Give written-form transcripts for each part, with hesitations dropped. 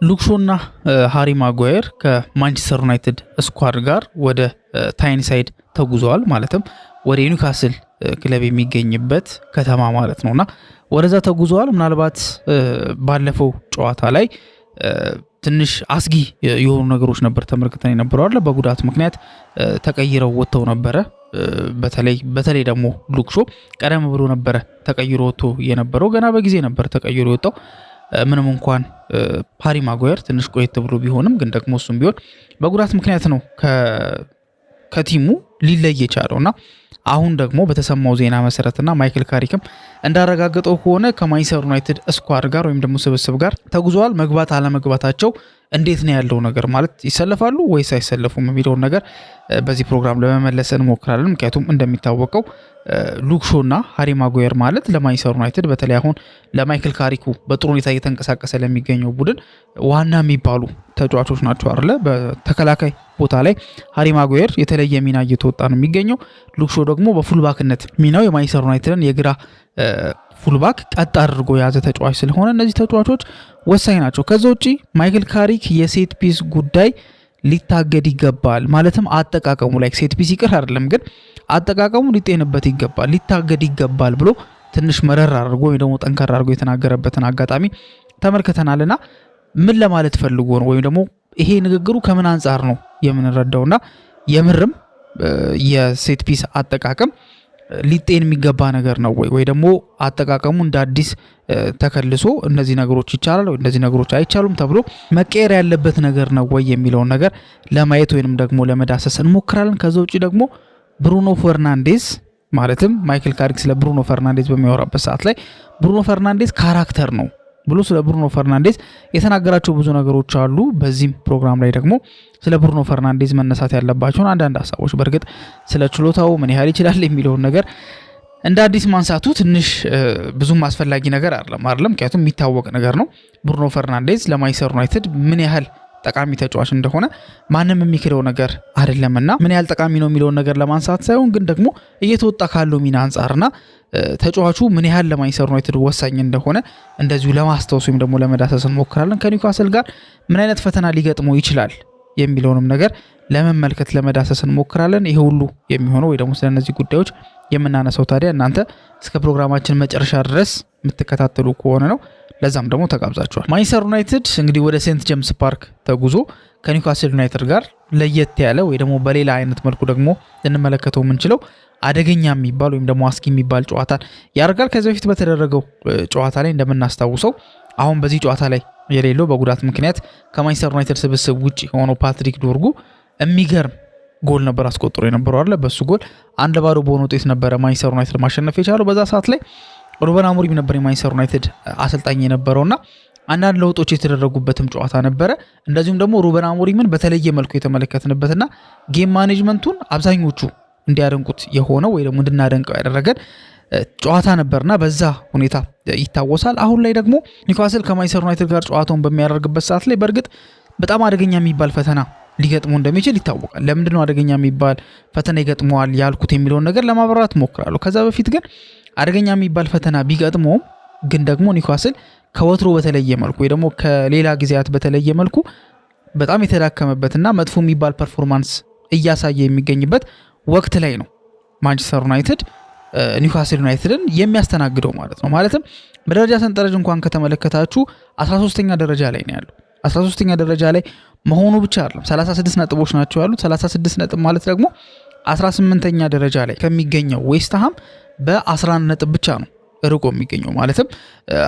ሉክሾና ሃሪ ማጓየር ከማንቸስተር ዩናይትድ ስኳድ ጋር ወደ ታይኒሳይድ ተጉዘዋል። ማለትም ወደ ኒውካስል ክለብ የሚገኝበት ከተማ ማለት ነውና ወደዛ ተጉዘዋል። ምናልባት ባለፈው ጨዋታ ላይ ትንሽ አስጊ የሆኑ ነገሮች ነበር ተመልክተን የነበረው። በጉዳት ምክንያት ተቀይረው ወጥተው ነበረ። በተለይ ደግሞ ሉክሾ ቀደም ብሎ ነበረ ተቀይሮ ወጥቶ የነበረው። ገና በጊዜ ነበር ተቀይሮ የወጣው። ምንም እንኳን ሃሪ ማጓየር ትንሽ ቆየት ብሎ ቢሆንም ግን ደግሞ እሱም ቢሆን በጉዳት ምክንያት ነው ከቲሙ ሊለይ የቻለውና አሁን ደግሞ በተሰማው ዜና መሰረትና ማይክል ካሪክም እንዳረጋገጠው ከሆነ ከማንቸስተር ዩናይትድ ስኳድ ጋር ወይም ደግሞ ስብስብ ጋር ተጉዘዋል። መግባት አለመግባታቸው እንዴት ነው ያለው ነገር ማለት ይሰለፋሉ ወይስ አይሰለፉም የሚለውን ነገር በዚህ ፕሮግራም ለመመለስ እንሞክራለን። ምክንያቱም እንደሚታወቀው ሉክሾና ሃሪ ማጓየር ማለት ለማንቸስተር ዩናይትድ በተለይ አሁን ለማይክል ካሪኩ በጥሩ ሁኔታ እየተንቀሳቀሰ ለሚገኘው ቡድን ዋና የሚባሉ ተጫዋቾች ናቸው አይደለ? በተከላካይ ቦታ ላይ ሃሪ ማጓየር የተለየ ሚና እየተወጣ ነው የሚገኘው። ሉክሾ ደግሞ በፉልባክነት ሚናው የማንቸስተር ዩናይትድን የግራ ፉልባክ ቀጥ አድርጎ የያዘ ተጫዋች ስለሆነ እነዚህ ተጫዋቾች ወሳኝ ናቸው። ከዛ ውጪ ማይክል ካሪክ የሴት ፒስ ጉዳይ ሊታገድ ይገባል፣ ማለትም አጠቃቀሙ ላይ ሴት ፒስ ይቅር አይደለም ግን አጠቃቀሙ ሊጤንበት ይገባል፣ ሊታገድ ይገባል ብሎ ትንሽ መረር አድርጎ ወይ ደግሞ ጠንከር አድርጎ የተናገረበትን አጋጣሚ ተመልክተናልና ምን ለማለት ፈልጎ ነው ወይም ደግሞ ይሄ ንግግሩ ከምን አንጻር ነው የምንረዳውና የምርም የሴት ፒስ አጠቃቀም ሊጤን የሚገባ ነገር ነው ወይ ደግሞ አጠቃቀሙ እንደ አዲስ ተከልሶ እነዚህ ነገሮች ይቻላል ወይ እነዚህ ነገሮች አይቻሉም ተብሎ መቀየር ያለበት ነገር ነው ወይ የሚለውን ነገር ለማየት ወይንም ደግሞ ለመዳሰስ እንሞክራለን። ከዛ ውጪ ደግሞ ብሩኖ ፈርናንዴዝ ማለትም ማይክል ካሪክ ስለ ብሩኖ ፈርናንዴዝ በሚያወራበት ሰዓት ላይ ብሩኖ ፈርናንዴዝ ካራክተር ነው ብሎ ስለ ብሩኖ ፈርናንዴዝ የተናገራቸው ብዙ ነገሮች አሉ። በዚህም ፕሮግራም ላይ ደግሞ ስለ ብሩኖ ፈርናንዴዝ መነሳት ያለባቸውን አንዳንድ ሀሳቦች በእርግጥ ስለ ችሎታው ምን ያህል ይችላል የሚለውን ነገር እንደ አዲስ ማንሳቱ ትንሽ ብዙም አስፈላጊ ነገር አይደለም። ምክንያቱም የሚታወቅ ነገር ነው። ብሩኖ ፈርናንዴዝ ለማንቸስተር ዩናይትድ ምን ያህል ጠቃሚ ተጫዋች እንደሆነ ማንም የሚክደው ነገር አይደለምና ምን ያህል ጠቃሚ ነው የሚለውን ነገር ለማንሳት ሳይሆን ግን ደግሞ እየተወጣ ካለው ሚና አንጻርና ተጫዋቹ ምን ያህል ለማንቸስተር ዩናይትድ ወሳኝ እንደሆነ እንደዚሁ ለማስታወስ ወይም ደግሞ ለመዳሰስ እንሞክራለን። ከኒውካስል ጋር ምን አይነት ፈተና ሊገጥመው ይችላል የሚለውንም ነገር ለመመልከት ለመዳሰስ እንሞክራለን። ይሄ ሁሉ የሚሆነው ወይ ደግሞ ስለነዚህ ጉዳዮች የምናነሳው ታዲያ እናንተ እስከ ፕሮግራማችን መጨረሻ ድረስ የምትከታተሉ ከሆነ ነው። ለዛም ደግሞ ተጋብዛችኋል። ማንቸስተር ዩናይትድ እንግዲህ ወደ ሴንት ጄምስ ፓርክ ተጉዞ ከኒውካስል ዩናይትድ ጋር ለየት ያለ ወይ ደግሞ በሌላ አይነት መልኩ ደግሞ ልንመለከተው የምንችለው አደገኛ የሚባል ወይም ደግሞ አስጊ የሚባል ጨዋታን ያደርጋል። ከዚህ በፊት በተደረገው ጨዋታ ላይ እንደምናስታውሰው አሁን በዚህ ጨዋታ ላይ የሌለው በጉዳት ምክንያት ከማንቸስተር ዩናይትድ ስብስብ ውጪ የሆነው ፓትሪክ ዶርጉ የሚገርም ጎል ነበር አስቆጥሮ የነበረው አይደል? በሱ ጎል 1-0 በሆነ ውጤት ነበረ ማንቸስተር ዩናይትድ ማሸነፍ የቻለው። በዛ ሰዓት ላይ ሩበን አሞሪም ነበር የማንቸስተር ዩናይትድ አሰልጣኝ የነበረውና አንዳንድ ለውጦች የተደረጉበትም ጨዋታ ነበረ። እንደዚሁም ደግሞ ሩበን አሞሪምን በተለየ መልኩ የተመለከትንበትና ጌም ማኔጅመንቱን አብዛኞቹ እንዲያደንቁት የሆነው ወይ ደግሞ እንድናደንቀው ያደረገን ጨዋታ ነበርና በዛ ሁኔታ ይታወሳል። አሁን ላይ ደግሞ ኒውካስል ከማንቸስተር ዩናይትድ ጋር ጨዋታውን በሚያደርግበት ሰዓት ላይ በእርግጥ በጣም አደገኛ የሚባል ፈተና ሊገጥሙ እንደሚችል ይታወቃል። ለምንድነው አደገኛ የሚባል ፈተና ይገጥመዋል ያልኩት የሚለውን ነገር ለማብራራት ሞክራለሁ። ከዛ በፊት ግን አደገኛ የሚባል ፈተና ቢገጥመውም ግን ደግሞ ኒውካስል ከወትሮ በተለየ መልኩ ወይ ደግሞ ከሌላ ጊዜያት በተለየ መልኩ በጣም የተዳከመበትና መጥፎ የሚባል ፐርፎርማንስ እያሳየ የሚገኝበት ወቅት ላይ ነው ማንቸስተር ዩናይትድ ኒውካስል ዩናይትድን የሚያስተናግደው ማለት ነው። ማለትም በደረጃ ሰንጠረዥ እንኳን ከተመለከታችሁ 13ኛ ደረጃ ላይ ነው ያለው። 13ኛ ደረጃ ላይ መሆኑ ብቻ አይደለም 36 ነጥቦች ናቸው ያሉት። 36 ነጥብ ማለት ደግሞ 18ኛ ደረጃ ላይ ከሚገኘው ዌስትሃም በ11 ነጥብ ብቻ ነው ርቆ የሚገኘው። ማለትም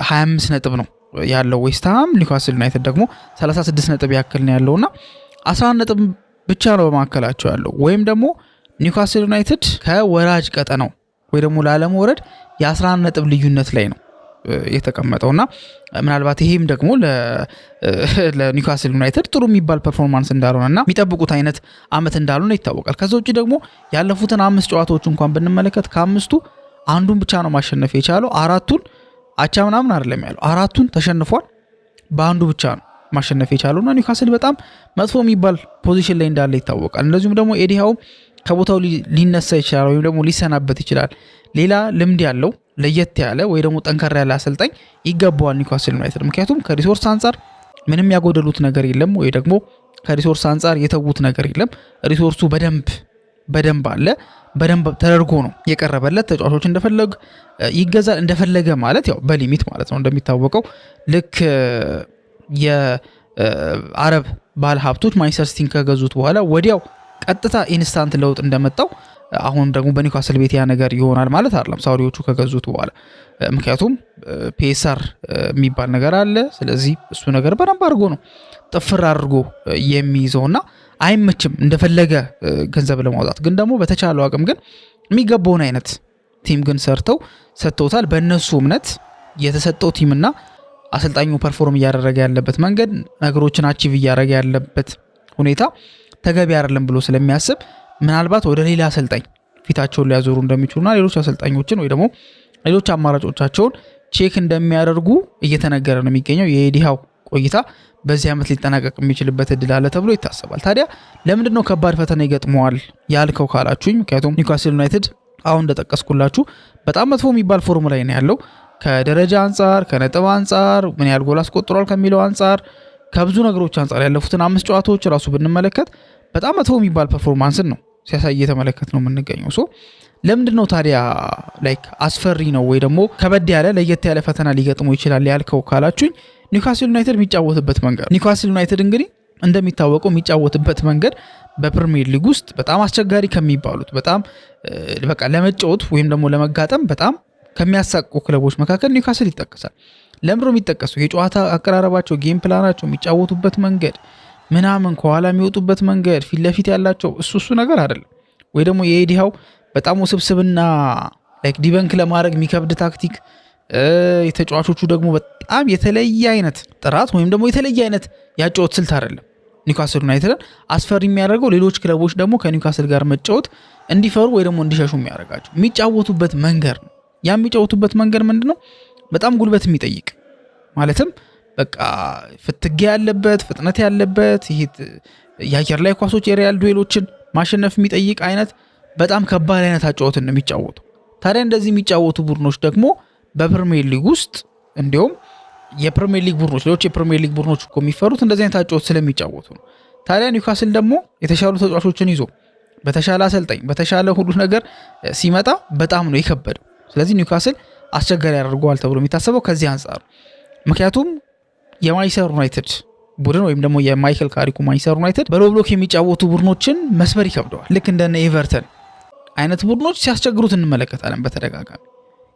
25 ነጥብ ነው ያለው ዌስትሃም፣ ኒውካስል ዩናይትድ ደግሞ 36 ነጥብ ያክል ነው ያለውና 11 ነጥብ ብቻ ነው በማከላቸው ያለው። ወይም ደግሞ ኒውካስል ዩናይትድ ከወራጅ ቀጠናው ወይ ደግሞ ለዓለመውረድ የ11 ነጥብ ልዩነት ላይ ነው የተቀመጠውና ምናልባት ይሄም ደግሞ ለኒውካስል ዩናይትድ ጥሩ የሚባል ፐርፎርማንስ እንዳልሆነና የሚጠብቁት አይነት አመት እንዳልሆነ ይታወቃል። ከዛ ውጪ ደግሞ ያለፉትን 5 ጨዋታዎች እንኳን ብንመለከት ከአምስቱ አንዱን ብቻ ነው ማሸነፍ የቻለው። 4ቱን አቻ ምናምን አይደለም ያለው፣ 4ቱን ተሸንፏል። በአንዱ ብቻ ነው ማሸነፍ የቻለውና ኒውካስል በጣም መጥፎ የሚባል ፖዚሽን ላይ እንዳለ ይታወቃል። እንደዚሁም ደግሞ ኤዲ ሃው ከቦታው ሊነሳ ይችላል ወይም ደግሞ ሊሰናበት ይችላል። ሌላ ልምድ ያለው ለየት ያለ ወይ ደግሞ ጠንከር ያለ አሰልጣኝ ይገባዋል ኒውካስል ዩናይትድ። ምክንያቱም ከሪሶርስ አንጻር ምንም ያጎደሉት ነገር የለም ወይ ደግሞ ከሪሶርስ አንጻር የተዉት ነገር የለም። ሪሶርሱ በደንብ አለ። በደንብ ተደርጎ ነው የቀረበለት። ተጫዋቾች እንደፈለጉ ይገዛል። እንደፈለገ ማለት ያው በሊሚት ማለት ነው። እንደሚታወቀው ልክ የአረብ ባለ ሀብቶች ማንቸስተር ሲቲን ከገዙት በኋላ ወዲያው ቀጥታ ኢንስታንት ለውጥ እንደመጣው አሁን ደግሞ በኒውካስል ቤት ያ ነገር ይሆናል ማለት አይደለም ሳውዲዎቹ ከገዙት በኋላ። ምክንያቱም ፒኤስአር የሚባል ነገር አለ። ስለዚህ እሱ ነገር በደንብ አድርጎ ነው ጥፍር አድርጎ የሚይዘውና አይመችም እንደፈለገ ገንዘብ ለማውጣት። ግን ደግሞ በተቻለው አቅም ግን የሚገባውን አይነት ቲም ግን ሰጥተውታል። በእነሱ እምነት የተሰጠው ቲምና አሰልጣኙ ፐርፎርም እያደረገ ያለበት መንገድ ነገሮችን አቺቭ እያደረገ ያለበት ሁኔታ ተገቢ አይደለም ብሎ ስለሚያስብ ምናልባት ወደ ሌላ አሰልጣኝ ፊታቸውን ሊያዞሩ እንደሚችሉና ሌሎች አሰልጣኞችን ወይ ደግሞ ሌሎች አማራጮቻቸውን ቼክ እንደሚያደርጉ እየተነገረ ነው የሚገኘው። የኤዲሃው ቆይታ በዚህ ዓመት ሊጠናቀቅ የሚችልበት እድል አለ ተብሎ ይታሰባል። ታዲያ ለምንድነው ከባድ ፈተና ይገጥመዋል ያልከው ካላችሁኝ፣ ምክንያቱም ኒውካስል ዩናይትድ አሁን እንደጠቀስኩላችሁ በጣም መጥፎ የሚባል ፎርም ላይ ነው ያለው። ከደረጃ አንጻር፣ ከነጥብ አንጻር፣ ምን ያህል ጎል አስቆጥሯል ከሚለው አንጻር፣ ከብዙ ነገሮች አንጻር ያለፉትን 5 ጨዋታዎች ራሱ ብንመለከት በጣም መጥፎ የሚባል ፐርፎርማንስን ነው ሲያሳይ እየተመለከት ነው የምንገኘው። ለምንድነው ታዲያ ላይክ አስፈሪ ነው ወይ ደግሞ ከበድ ያለ ለየት ያለ ፈተና ሊገጥመው ይችላል ያልከው ካላችሁኝ፣ ኒውካስል ዩናይትድ የሚጫወትበት መንገድ ኒውካስል ዩናይትድ እንግዲህ እንደሚታወቀው የሚጫወትበት መንገድ በፕሪሚየር ሊግ ውስጥ በጣም አስቸጋሪ ከሚባሉት በጣም በቃ ለመጫወት ወይም ደግሞ ለመጋጠም በጣም ከሚያሳቁ ክለቦች መካከል ኒውካስል ይጠቀሳል። ለምንድን ነው የሚጠቀሰው? የጨዋታ አቀራረባቸው፣ ጌም ፕላናቸው፣ የሚጫወቱበት መንገድ ምናምን ከኋላ የሚወጡበት መንገድ ፊት ለፊት ያላቸው እሱ ነገር አይደለም ወይ ደግሞ የኤዲሃው በጣም ውስብስብና ላይክ ዲበንክ ለማድረግ የሚከብድ ታክቲክ፣ የተጫዋቾቹ ደግሞ በጣም የተለየ አይነት ጥራት ወይም ደግሞ የተለየ አይነት ያጫወት ስልት አይደለም ኒውካስል ዩናይትድን አስፈሪ የሚያደርገው ሌሎች ክለቦች ደግሞ ከኒውካስል ጋር መጫወት እንዲፈሩ ወይ ደግሞ እንዲሸሹ የሚያደርጋቸው የሚጫወቱበት መንገድ ነው። ያ የሚጫወቱበት መንገድ ምንድነው? በጣም ጉልበት የሚጠይቅ ማለትም በቃ ፍትጊያ ያለበት፣ ፍጥነት ያለበት፣ ይሄ የአየር ላይ ኳሶች የሪያል ዱዌሎችን ማሸነፍ የሚጠይቅ አይነት በጣም ከባድ አይነት አጫወትን ነው የሚጫወቱ። ታዲያ እንደዚህ የሚጫወቱ ቡድኖች ደግሞ በፕሪሚየር ሊግ ውስጥ እንዲሁም የፕሪሚየር ሊግ ቡድኖች ሌሎች የፕሪሚየር ሊግ ቡድኖች እኮ የሚፈሩት እንደዚህ አይነት አጫወት ስለሚጫወቱ ነው። ታዲያ ኒውካስል ደግሞ የተሻሉ ተጫዋቾችን ይዞ በተሻለ አሰልጣኝ በተሻለ ሁሉ ነገር ሲመጣ በጣም ነው የከበደው። ስለዚህ ኒውካስል አስቸጋሪ ያደርገዋል ተብሎ የሚታሰበው ከዚህ አንጻር፣ ምክንያቱም የማንቸስተር ዩናይትድ ቡድን ወይም ደግሞ የማይክል ካሪኩ ማንቸስተር ዩናይትድ በሎ ብሎክ የሚጫወቱ ቡድኖችን መስበር ይከብደዋል። ልክ እንደነ ኤቨርተን አይነት ቡድኖች ሲያስቸግሩት እንመለከታለን በተደጋጋሚ።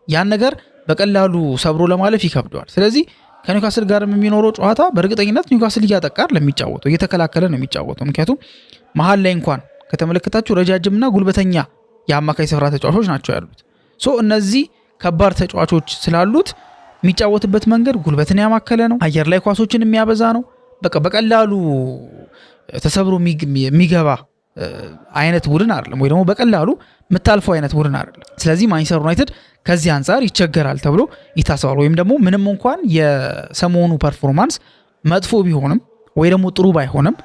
ያን ነገር በቀላሉ ሰብሮ ለማለፍ ይከብደዋል። ስለዚህ ከኒውካስል ጋር የሚኖረው ጨዋታ በእርግጠኝነት ኒውካስል እያጠቃር ለሚጫወተው እየተከላከለ ነው የሚጫወተው። ምክንያቱም መሀል ላይ እንኳን ከተመለከታችሁ ረጃጅምና ጉልበተኛ የአማካይ ስፍራ ተጫዋቾች ናቸው ያሉት። እነዚህ ከባድ ተጫዋቾች ስላሉት የሚጫወትበት መንገድ ጉልበትን ያማከለ ነው። አየር ላይ ኳሶችን የሚያበዛ ነው። በቀላሉ ተሰብሮ የሚገባ አይነት ቡድን አይደለም፣ ወይ ደግሞ በቀላሉ የምታልፈው አይነት ቡድን አይደለም። ስለዚህ ማንቸስተር ዩናይትድ ከዚህ አንጻር ይቸገራል ተብሎ ይታሰባል። ወይም ደግሞ ምንም እንኳን የሰሞኑ ፐርፎርማንስ መጥፎ ቢሆንም ወይ ደግሞ ጥሩ ባይሆንም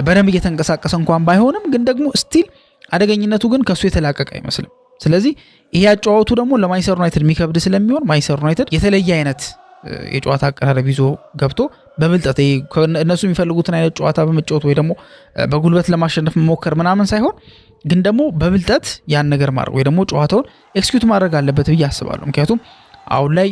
በደንብ እየተንቀሳቀሰ እንኳን ባይሆንም ግን ደግሞ ስቲል አደገኝነቱ ግን ከሱ የተላቀቀ አይመስልም። ስለዚህ ይሄ አጨዋወቱ ደግሞ ለማንቸስተር ዩናይትድ የሚከብድ ስለሚሆን ማንቸስተር ዩናይትድ የተለየ አይነት የጨዋታ አቀራረብ ይዞ ገብቶ በብልጠት እነሱ የሚፈልጉትን አይነት ጨዋታ በመጫወት ወይ ደግሞ በጉልበት ለማሸነፍ መሞከር ምናምን ሳይሆን ግን ደግሞ በብልጠት ያን ነገር ማድረግ ወይ ደግሞ ጨዋታውን ኤክስኪዩት ማድረግ አለበት ብዬ አስባለሁ። ምክንያቱም አሁን ላይ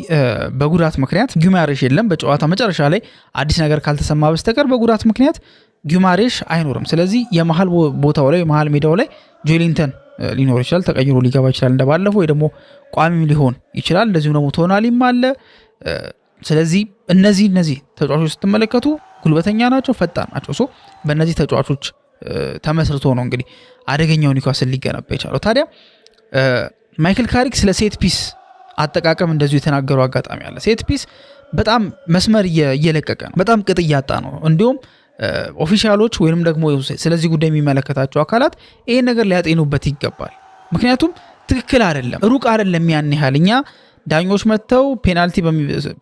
በጉዳት ምክንያት ጊማሬሽ የለም። በጨዋታ መጨረሻ ላይ አዲስ ነገር ካልተሰማ በስተቀር በጉዳት ምክንያት ጊማሬሽ አይኖርም። ስለዚህ የመሃል ቦታው ላይ የመሃል ሜዳው ላይ ጆሊንተን ሊኖር ይችላል፣ ተቀይሮ ሊገባ ይችላል እንደባለፈው፣ ወይ ደግሞ ቋሚም ሊሆን ይችላል። እንደዚሁም ደግሞ ቶናሊም አለ። ስለዚህ እነዚህ ተጫዋቾች ስትመለከቱ ጉልበተኛ ናቸው፣ ፈጣን ናቸው። በእነዚህ ተጫዋቾች ተመስርቶ ነው እንግዲህ አደገኛው ኒውካስል ሊገነባ የቻለው። ታዲያ ማይክል ካሪክ ስለ ሴት ፒስ አጠቃቀም እንደዚሁ የተናገረው አጋጣሚ አለ። ሴት ፒስ በጣም መስመር እየለቀቀ ነው፣ በጣም ቅጥ እያጣ ነው። እንዲሁም ኦፊሻሎች ወይንም ደግሞ ስለዚህ ጉዳይ የሚመለከታቸው አካላት ይሄን ነገር ሊያጤኑበት ይገባል። ምክንያቱም ትክክል አይደለም፣ ሩቅ አይደለም። ያን ያህል እኛ ዳኞች መጥተው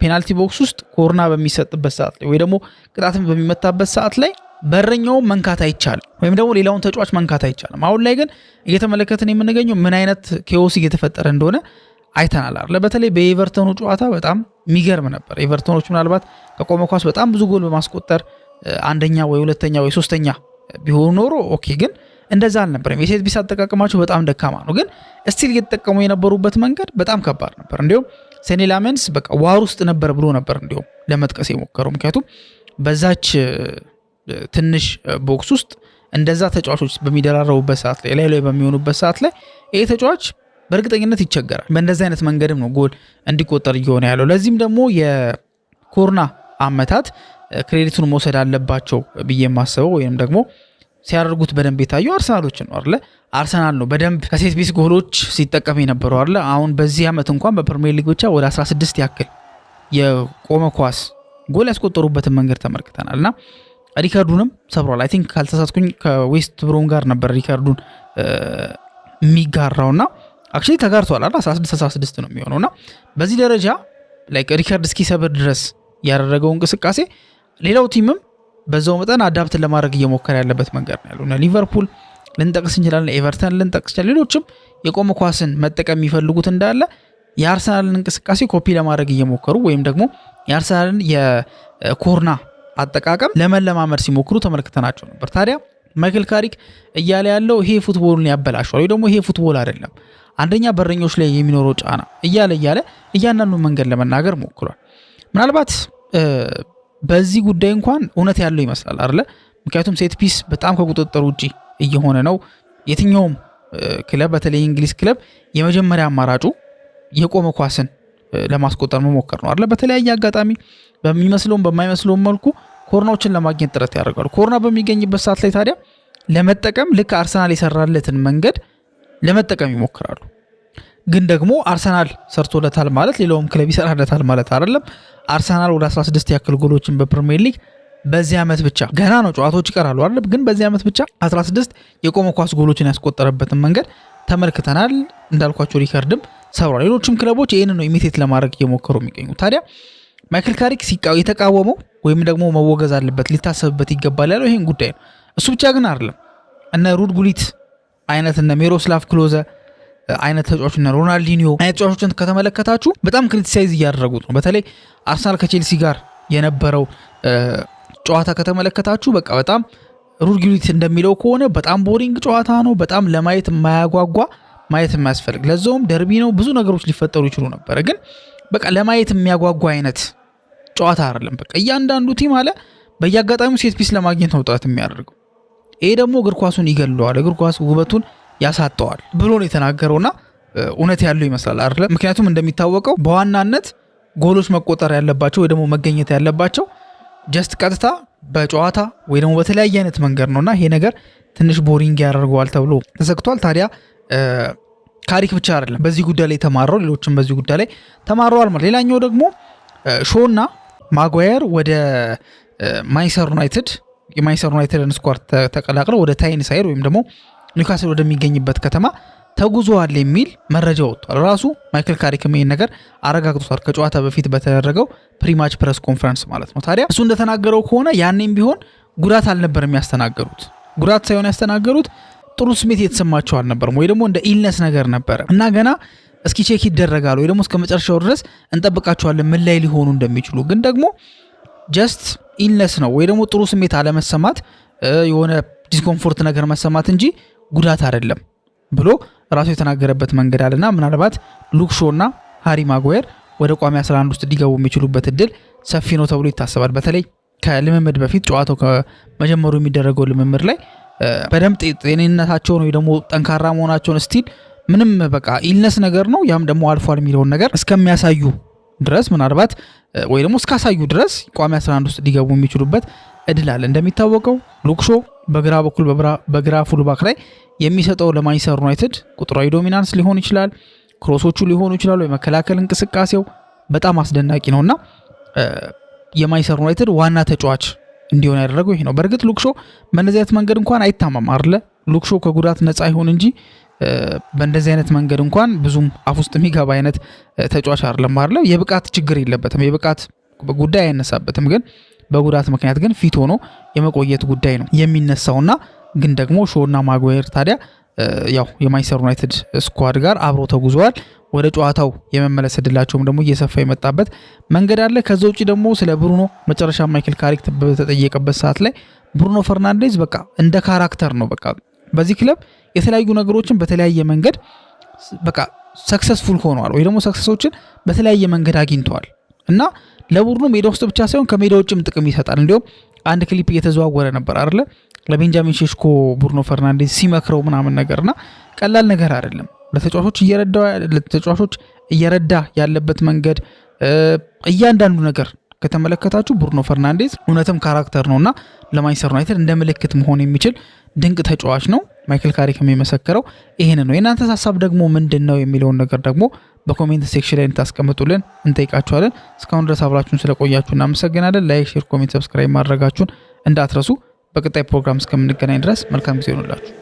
ፔናልቲ ቦክስ ውስጥ ኮርና በሚሰጥበት ሰዓት ላይ ወይ ደግሞ ቅጣትን በሚመታበት ሰዓት ላይ በረኛውን መንካት አይቻልም፣ ወይም ደግሞ ሌላውን ተጫዋች መንካት አይቻልም። አሁን ላይ ግን እየተመለከትን የምንገኘው ምን አይነት ኬዎስ እየተፈጠረ እንደሆነ አይተናል አይደል? በተለይ በኤቨርተኑ ጨዋታ በጣም የሚገርም ነበር። ኤቨርተኖች ምናልባት ከቆመ ኳስ በጣም ብዙ ጎል በማስቆጠር አንደኛ ወይ ሁለተኛ ወይ ሶስተኛ ቢሆኑ ኖሮ ኦኬ፣ ግን እንደዛ አልነበረም። የሴት ፒስ አጠቃቀማቸው በጣም ደካማ ነው፣ ግን ስቲል እየተጠቀሙ የነበሩበት መንገድ በጣም ከባድ ነበር። እንዲሁም ሴኒ ላሜንስ በቃ ዋር ውስጥ ነበር ብሎ ነበር እንዲሁም ለመጥቀስ የሞከረው። ምክንያቱም በዛች ትንሽ ቦክስ ውስጥ እንደዛ ተጫዋቾች በሚደራረቡበት ሰዓት ላይ ላይ በሚሆኑበት ሰዓት ላይ ይሄ ተጫዋች በእርግጠኝነት ይቸገራል። በእንደዚህ አይነት መንገድም ነው ጎል እንዲቆጠር እየሆነ ያለው። ለዚህም ደግሞ የኮርና አመታት ክሬዲቱን መውሰድ አለባቸው ብዬ የማስበው ወይም ደግሞ ሲያደርጉት በደንብ የታዩ አርሰናሎችን ነው አይደለ? አርሰናል ነው በደንብ ከሴት ፒስ ጎሎች ሲጠቀም የነበረው አይደለ? አሁን በዚህ አመት እንኳን በፕሪሚየር ሊግ ብቻ ወደ 16 ያክል የቆመ ኳስ ጎል ያስቆጠሩበትን መንገድ ተመልክተናል እና ሪካርዱንም ሰብሯል። አይ ቲንክ ካልተሳትኩኝ ከዌስት ብሮም ጋር ነበር ሪካርዱን የሚጋራውና አክቹሊ ተጋርቷል አይደል? 16 ነው የሚሆነውና በዚህ ደረጃ ላይክ ሪካርድ እስኪሰብር ድረስ ያደረገው እንቅስቃሴ ሌላው ቲምም በዛው መጠን አዳፕትን ለማድረግ እየሞከረ ያለበት መንገድ ነው ያለው። ሊቨርፑል ልንጠቅስ እንችላለን፣ ኤቨርተን ልንጠቅስ እንችላለን። ሌሎችም የቆመ ኳስን መጠቀም የሚፈልጉት እንዳለ የአርሰናልን እንቅስቃሴ ኮፒ ለማድረግ እየሞከሩ ወይም ደግሞ የአርሰናልን የኮርና አጠቃቀም ለመለማመድ ሲሞክሩ ተመልክተናቸው ነበር። ታዲያ ማይክል ካሪክ እያለ ያለው ይሄ ፉትቦልን ያበላሸዋል ወይ ደግሞ ይሄ ፉትቦል አይደለም፣ አንደኛ በረኞች ላይ የሚኖረው ጫና እያለ እያንዳንዱ መንገድ ለመናገር ሞክሯል። ምናልባት በዚህ ጉዳይ እንኳን እውነት ያለው ይመስላል አይደለ? ምክንያቱም ሴት ፒስ በጣም ከቁጥጥር ውጪ እየሆነ ነው። የትኛውም ክለብ በተለይ እንግሊዝ ክለብ የመጀመሪያ አማራጩ የቆመ ኳስን ለማስቆጠር መሞከር ነው አይደለ? በተለያየ አጋጣሚ በሚመስለውም በማይመስለውም መልኩ ኮርናዎችን ለማግኘት ጥረት ያደርጋሉ። ኮርና በሚገኝበት ሰዓት ላይ ታዲያ ለመጠቀም ልክ አርሰናል የሰራለትን መንገድ ለመጠቀም ይሞክራሉ። ግን ደግሞ አርሰናል ሰርቶለታል ማለት ሌላውም ክለብ ይሰራለታል ማለት አይደለም። አርሰናል ወደ 16 ያክል ጎሎችን በፕሪሚየር ሊግ በዚህ ዓመት ብቻ ገና ነው፣ ጨዋታዎች ይቀራሉ አይደል? ግን በዚህ ዓመት ብቻ 16 የቆመ ኳስ ጎሎችን ያስቆጠረበትን መንገድ ተመልክተናል። እንዳልኳቸው ሪካርድም ሰብሯል። ሌሎችም ክለቦች ይህንን ነው ኢሚቴት ለማድረግ እየሞከሩ የሚገኙ። ታዲያ ማይክል ካሪክ የተቃወመው ወይም ደግሞ መወገዝ አለበት ሊታሰብበት ይገባል ያለው ይህን ጉዳይ ነው። እሱ ብቻ ግን አይደለም። እነ ሩድ ጉሊት አይነት እነ ሚሮስላቭ ክሎዘ አይነት ተጫዋቾች እና ሮናልዲኒዮ አይነት ተጫዋቾችን ከተመለከታችሁ በጣም ክሪቲሳይዝ እያደረጉት ነው። በተለይ አርሰናል ከቼልሲ ጋር የነበረው ጨዋታ ከተመለከታችሁ በቃ በጣም ሩድ ጉሊት እንደሚለው ከሆነ በጣም ቦሪንግ ጨዋታ ነው፣ በጣም ለማየት የማያጓጓ ማየት የማያስፈልግ ለዛውም ደርቢ ነው፣ ብዙ ነገሮች ሊፈጠሩ ይችሉ ነበር፣ ግን በቃ ለማየት የሚያጓጓ አይነት ጨዋታ አይደለም። በቃ እያንዳንዱ ቲም አለ በየአጋጣሚው ሴት ፒስ ለማግኘት ነው ጥረት የሚያደርገው። ይሄ ደግሞ እግር ኳሱን ይገለዋል፣ እግር ኳስ ውበቱን ያሳጠዋል ብሎ ነው የተናገረውና እውነት ያለው ይመስላል አይደል? ምክንያቱም እንደሚታወቀው በዋናነት ጎሎች መቆጠር ያለባቸው ወይ ደግሞ መገኘት ያለባቸው ጀስት ቀጥታ በጨዋታ ወይ ደግሞ በተለያየ አይነት መንገድ ነውና ይሄ ነገር ትንሽ ቦሪንግ ያደርገዋል ተብሎ ተሰክቷል። ታዲያ ካሪክ ብቻ አይደለም በዚህ ጉዳይ ላይ ተማረው፣ ሌሎችም በዚህ ጉዳይ ላይ ተማረዋል ማለት። ሌላኛው ደግሞ ሾና ማጓየር ወደ ማንቸስተር ዩናይትድ የማንቸስተር ዩናይትድን ስኳድ ተቀላቅለው ወደ ታይንሳይድ ወይም ደግሞ ኒውካስል ወደሚገኝበት ከተማ ተጉዟል የሚል መረጃ ወጥቷል። ራሱ ማይክል ካሪክም ይሄን ነገር አረጋግጧል ከጨዋታ በፊት በተደረገው ፕሪማች ፕሬስ ኮንፈረንስ ማለት ነው። ታዲያ እሱ እንደተናገረው ከሆነ ያኔም ቢሆን ጉዳት አልነበረም ያስተናገሩት። ጉዳት ሳይሆን ያስተናገሩት ጥሩ ስሜት የተሰማቸው አልነበረም ወይ ደግሞ እንደ ኢልነስ ነገር ነበረ እና ገና እስኪ ቼክ ይደረጋል ወይ ደግሞ እስከ መጨረሻው ድረስ እንጠብቃቸዋለን ምን ላይ ሊሆኑ እንደሚችሉ። ግን ደግሞ ጀስት ኢልነስ ነው ወይ ደግሞ ጥሩ ስሜት አለመሰማት የሆነ ዲስኮምፎርት ነገር መሰማት እንጂ ጉዳት አይደለም ብሎ ራሱ የተናገረበት መንገድ አለና ምናልባት ሉክ ሾው እና ሃሪ ማጓየር ወደ ቋሚ 11 ውስጥ ሊገቡ የሚችሉበት እድል ሰፊ ነው ተብሎ ይታሰባል። በተለይ ከልምምድ በፊት ጨዋታው ከመጀመሩ የሚደረገው ልምምድ ላይ በደንብ ጤንነታቸውን ወይ ደግሞ ጠንካራ መሆናቸውን ስቲል ምንም በቃ ኢልነስ ነገር ነው ያም ደግሞ አልፏል የሚለውን ነገር እስከሚያሳዩ ድረስ ምናልባት ወይ ደግሞ እስካሳዩ ድረስ ቋሚ 11 ውስጥ ሊገቡ የሚችሉበት እድል አለ። እንደሚታወቀው ሉክ ሾው በግራ በኩል በግራ ፉልባክ ላይ የሚሰጠው ለማንቸስተር ዩናይትድ ቁጥራዊ ዶሚናንስ ሊሆን ይችላል፣ ክሮሶቹ ሊሆኑ ይችላሉ፣ የመከላከል እንቅስቃሴው በጣም አስደናቂ ነውና የማንቸስተር ዩናይትድ ዋና ተጫዋች እንዲሆን ያደረገው ይሄ ነው። በእርግጥ ሉክ ሾው በእንደዚህ አይነት መንገድ እንኳን አይታማም አይደለ? ሉክ ሾው ከጉዳት ነፃ ይሁን እንጂ በእንደዚህ አይነት መንገድ እንኳን ብዙም አፍ ውስጥ የሚገባ አይነት ተጫዋች አይደለም አይደለ? የብቃት ችግር የለበትም፣ የብቃት ጉዳይ አይነሳበትም። ግን በጉዳት ምክንያት ግን ፊት ሆኖ የመቆየት ጉዳይ ነው የሚነሳውና ግን ደግሞ ሾውና ማጓየር ታዲያ ያው የማንቸስተር ዩናይትድ ስኳድ ጋር አብረው ተጉዘዋል ወደ ጨዋታው የመመለስ እድላቸውም ደግሞ እየሰፋ የመጣበት መንገድ አለ። ከዛ ውጪ ደግሞ ስለ ብሩኖ መጨረሻ ማይክል ካሪክ በተጠየቀበት ሰዓት ላይ ብሩኖ ፈርናንዴዝ በቃ እንደ ካራክተር ነው በቃ በዚህ ክለብ የተለያዩ ነገሮችን በተለያየ መንገድ በቃ ሰክሰስፉል ሆነዋል ወይ ደግሞ ሰክሰሶችን በተለያየ መንገድ አግኝተዋል እና ለቡድኑ ሜዳ ውስጥ ብቻ ሳይሆን ከሜዳ ውጭም ጥቅም ይሰጣል። እንዲሁም አንድ ክሊፕ እየተዘዋወረ ነበር አይደለ ለቤንጃሚን ሼሽኮ ብሩኖ ፈርናንዴዝ ሲመክረው ምናምን ነገርና ቀላል ነገር አይደለም። ለተጫዋቾች እየረዳ ያለበት መንገድ እያንዳንዱ ነገር ከተመለከታችሁ ብሩኖ ፈርናንዴዝ እውነትም ካራክተር ነውና ለማንቸስተር ዩናይትድ እንደ ምልክት መሆን የሚችል ድንቅ ተጫዋች ነው። ማይክል ካሪክ የሚመሰክረው ይሄን ነው። የእናንተ ሐሳብ ደግሞ ምንድነው የሚለውን ነገር ደግሞ በኮሜንት ሴክሽን ላይ እንታስቀምጡልን እንጠይቃችኋለን። እስካሁን ድረስ አብራችሁን ስለቆያችሁ እናመሰግናለን። ላይክ፣ ሼር፣ ኮሜንት፣ ሰብስክራይብ ማድረጋችሁን እንዳትረሱ። በቀጣይ ፕሮግራም እስከምንገናኝ ድረስ መልካም ጊዜ ይሁንላችሁ።